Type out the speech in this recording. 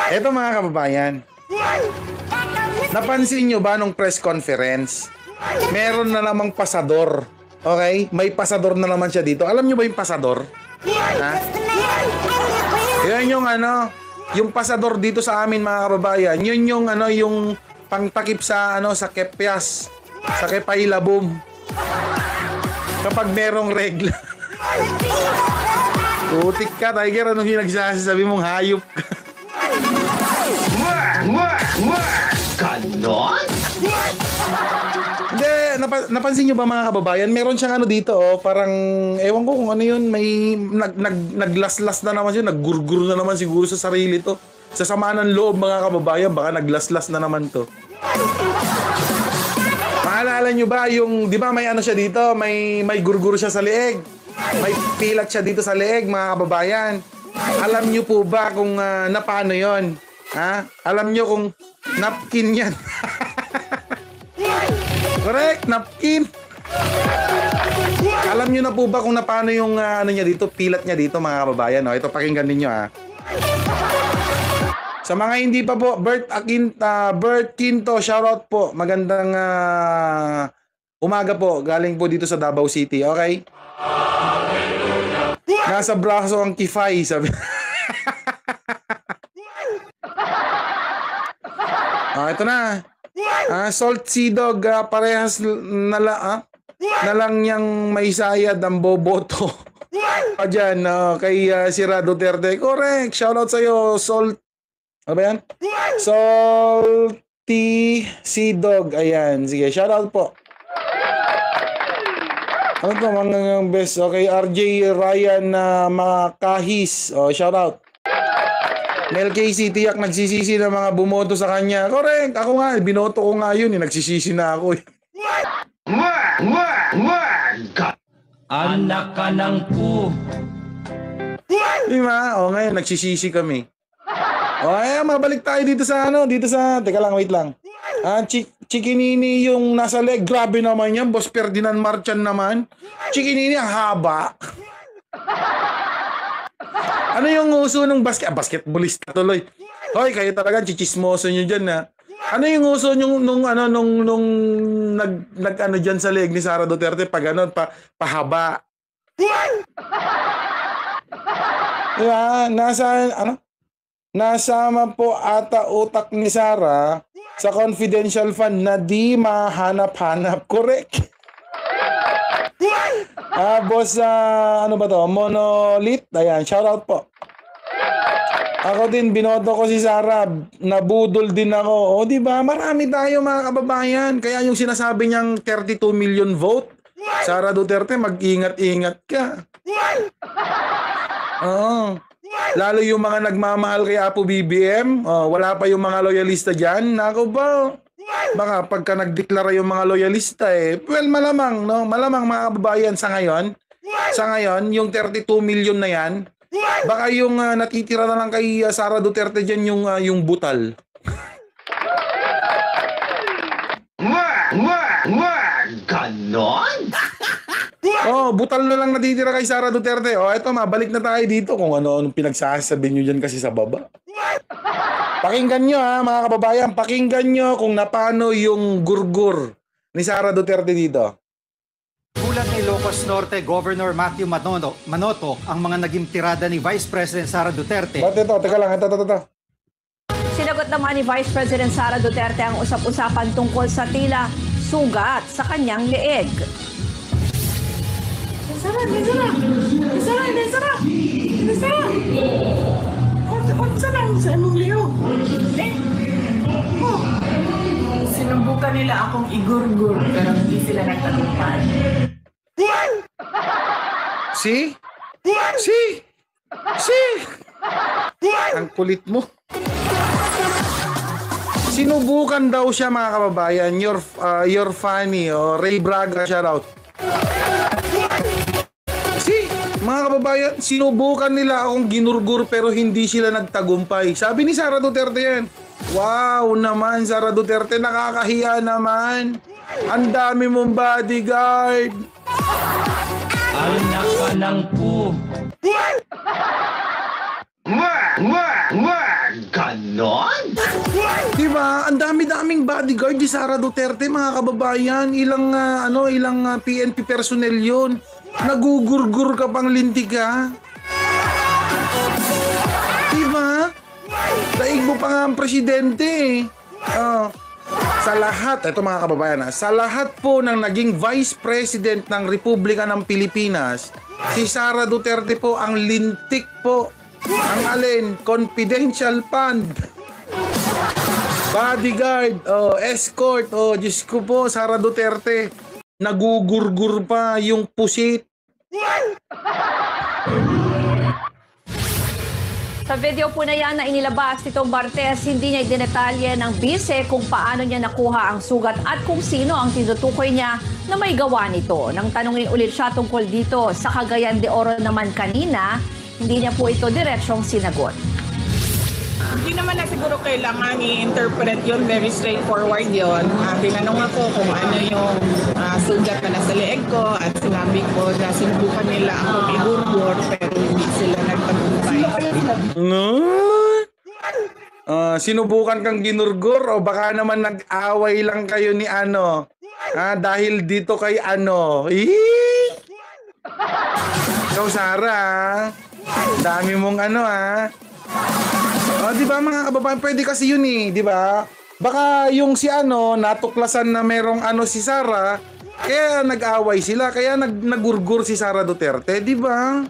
Eto mga kababayan, napansin nyo ba nung press conference? Meron na namang pasador. Okay? May pasador na naman siya dito. Alam nyo ba yung pasador? Ha? Yan yung ano, yung pasador dito sa amin mga kababayan. Yun yung ano, yung pangtakip sa ano, sa kepyas, sa kepailabom. Kapag merong regla. Utik ka, Tiger. Anong yung nagsasabi mong hayop ka? Ganon? Hindi, napansin nyo ba mga kababayan? Meron siyang ano dito, oh, parang, ewan ko kung ano yun, may naglaslas na naman siya, naggurgur na naman siguro sa sarili to. Sa sama ng loob mga kababayan, baka naglaslas na naman to. Maalala nyo ba yung, di ba may ano siya dito, may gurgur siya sa leeg. May pilat siya dito sa leeg mga kababayan. Alam nyo po ba kung paano yon? Ha? Alam nyo kung napkin yan. Correct, napkin. Alam nyo na po ba kung paano yung ano niya dito, pilat niya dito mga kababayan? No? Ito pakinggan ninyo ha. Sa mga hindi pa po, Bert Quinto, shoutout po. Magandang umaga po. Galing po dito sa Davao City, okay? Nasa braso ang kifay, sabi. Ito na. Salt Sea Dog, parehas na lang niyang may sayad ang boboto. Pa dyan, kay Sira Duterte. Correct. Shoutout sa'yo, Salt. Ano ba yan? Salty Sea Dog. Ayan. Sige, shoutout po. Ano to? Mga best. Okay, RJ Ryan na mga kahis. Shoutout. Mel Casey, tiyak nagsisisi na mga bumoto sa kanya. Correct. Ako nga, binoto ko nga yun. Nagsisisi na ako. Anak ka ng pu. Diba? Ngayon, nagsisisi kami. Mabalik tayo dito sa ano, teka lang, wait lang. Chikinini yung nasa leg, grabe naman yan, Boss Ferdinand Marchan naman. Chikinini, ang haba. Ano yung uso ng basketballista tuloy? Hoy, kayo talaga, chichismoso nyo dyan ha. Ano yung uso nung nag ano dyan sa leg ni Sara Duterte, pag ano, pahaba. Diba? Nasama po ata utak ni Sara sa confidential fund na di mahanap-hanap. Correct. Boss, ano ba to? Monolith. Ayan, shoutout po. Ako din, binoto ko si Sara. Nabudol din ako. Di ba? Marami tayo mga kababayan. Kaya yung sinasabi niyang 32 million vote, Sara Duterte, mag-ingat-ingat ka. Lalo yung mga nagmamahal kay Apo BBM, wala pa yung mga loyalista dyan. Nako ba? Baka pagka nagdeklara yung mga loyalista well, malamang, no? Malamang mga kababayan sa ngayon, yung 32 million na yan, baka yung natitira na lang kay Sara Duterte dyan yung butal. Ganon? Butal na lang natitira kay Sara Duterte. Eto, mabalik na tayo dito kung anong pinagsasabi nyo dyan kasi sa baba. Pakinggan nyo mga kababayan, pakinggan nyo kung paano yung gurgur ni Sara Duterte dito. Ulat ni Ilocos Norte Governor Matthew Manoto ang mga naging tirada ni Vice President Sara Duterte. Ba't ito? Teka lang, ito. Sinagot naman ni Vice President Sara Duterte ang usap-usapan tungkol sa tila sugat sa kanyang leeg. Sinubukan nila akong igurgur pero hindi sila nagtagumpay. See? Ang kulit mo. Sinubukan daw siya mga kababayan. You're funny. Ray Braga, shout out. Mga kababayan, sinubukan nila akong ginurgur pero hindi sila nagtagumpay. Sabi ni Sara Duterte yan. Wow naman, Sara Duterte, nakakahiya naman. Ang dami mong bodyguard. Anak ka ng pu. Ganon? Diba? Ang dami-daming bodyguard ni Sara Duterte, mga kababayan. Ilang PNP personnel yun. Nagugurgur ka pang lintik ka. Diba? Daig mo pa nga ang presidente. Sa lahat, ito mga kababayan, sa lahat po ng naging Vice President ng Republika ng Pilipinas, si Sara Duterte po ang lintik po. Ang alin? Confidential fund. Bodyguard, escort, Diyos ko po, Sara Duterte. Nagugurgur pa yung pusit. Sa video po na yan na inilabas nitong Martes, hindi niya idinetalye ng bise kung paano niya nakuha ang sugat at kung sino ang tinutukoy niya na may gawa nito. Nang tanungin ulit siya tungkol dito sa Cagayan de Oro naman kanina, hindi niya po ito diretsyong sinagot. Hindi naman na siguro kailangan i-interpret yun, very straightforward yun. Tinanong ako kung ano yung sugat na nasa leeg ko at sinabi ko na sinubukan nila ako igurgur pero hindi sila nagtagumpay. Sinubukan kang ginurgur o baka naman nag-away lang kayo ni ano? Dahil dito kay ano? Ikaw, Sara, dami mong ano di ba mga kababayan, pwede kasi yun di ba? Baka yung si ano, natuklasan na merong ano si Sara, kaya nag-away sila, kaya nagurgur si Sara Duterte, di ba?